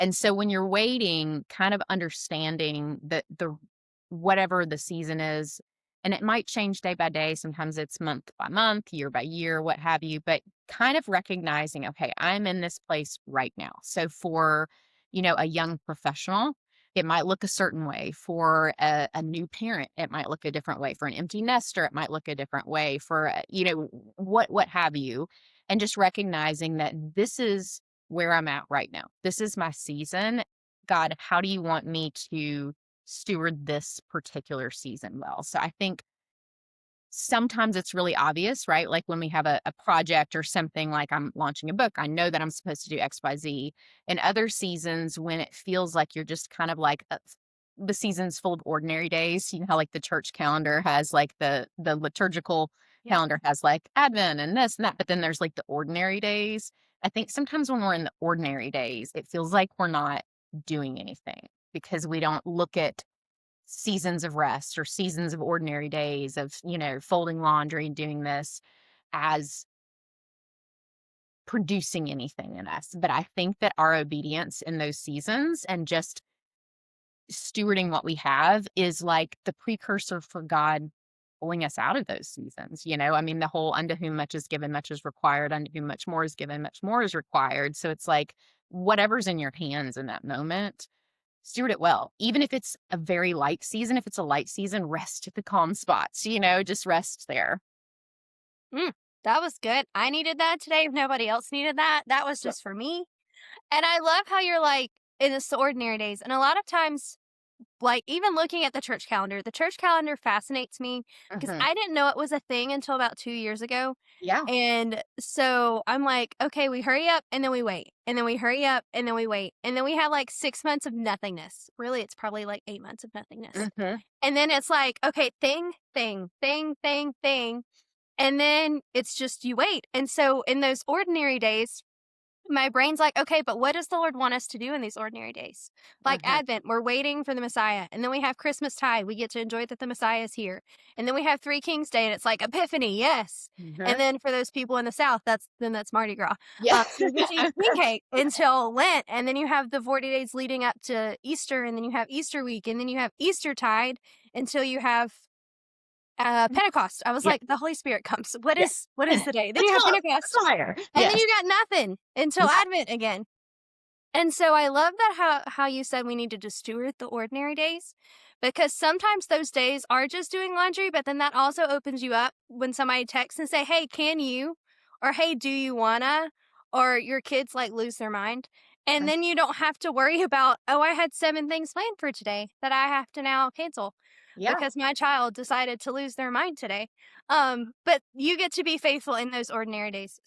And so when you're waiting, kind of understanding that the whatever the season is, and it might change day by day, sometimes it's month by month, year by year, what have you, but kind of recognizing, okay, I'm in this place right now. So for, a young professional, it might look a certain way. For a new parent, it might look a different way. For an empty nester, it might look a different way. For, what have you. And just recognizing that this is where I'm at right now. This is my season. God, how do you want me to steward this particular season well? So I think sometimes it's really obvious, right? Like when we have a project or something, like I'm launching a book, I know that I'm supposed to do XYZ. And other seasons, when it feels like you're just kind of like the season's full of ordinary days, how like the church calendar has like the liturgical Yeah. calendar has like Advent and this and that, but then there's like the ordinary days. I think sometimes when we're in the ordinary days, it feels like we're not doing anything because we don't look at seasons of rest or seasons of ordinary days of, folding laundry and doing this as producing anything in us. But I think that our obedience in those seasons and just stewarding what we have is like the precursor for God pulling us out of those seasons. I mean, the whole unto whom much is given, much is required, unto whom much more is given, much more is required. So it's like whatever's in your hands in that moment, steward it well. Even if it's a very light season, if it's a light season, rest at the calm spots, just rest there. Mm, that was good. I needed that today. If nobody else needed that, that was Yeah. just for me. And I love how you're like, in the ordinary days. And a lot of times, like even looking at the church calendar fascinates me because Mhm. I didn't know it was a thing until about 2 years ago. Yeah. And so I'm like, okay, we hurry up and then we wait. And then we hurry up and then we wait. And then we have like 6 months of nothingness. Really, it's probably like 8 months of nothingness. Mhm. And then it's like, okay, thing, thing, thing, thing, thing. And then it's just you wait. And so in those ordinary days, my brain's like, okay, but what does the Lord want us to do in these ordinary days? Like Mhm. Advent, we're waiting for the Messiah. And then we have Christmas tide. We get to enjoy that the Messiah is here. And then we have Three Kings Day, and it's like Epiphany, yes. And Mhm. then for those people in the South, that's Mardi Gras. Yeah. You get to eat king cake until Lent. And then you have the 40 days leading up to Easter. And then you have Easter week. And then you have Easter tide until you have Pentecost. I was Yeah. like, the Holy Spirit comes. What Yeah. is the day? Then you have The Pentecost. fire. And then Yes. you got nothing until Yeah. Advent again. And so I love that how you said we needed to steward the ordinary days because sometimes those days are just doing laundry, but then that also opens you up when somebody texts and say, "Hey, can you?" or "Hey, do you wanna?" or your kids like lose their mind. And Mm. then you don't have to worry about, "Oh, I had 7 things planned for today that I have to now cancel Yeah. because my child decided to lose their mind today." But you get to be faithful in those ordinary days.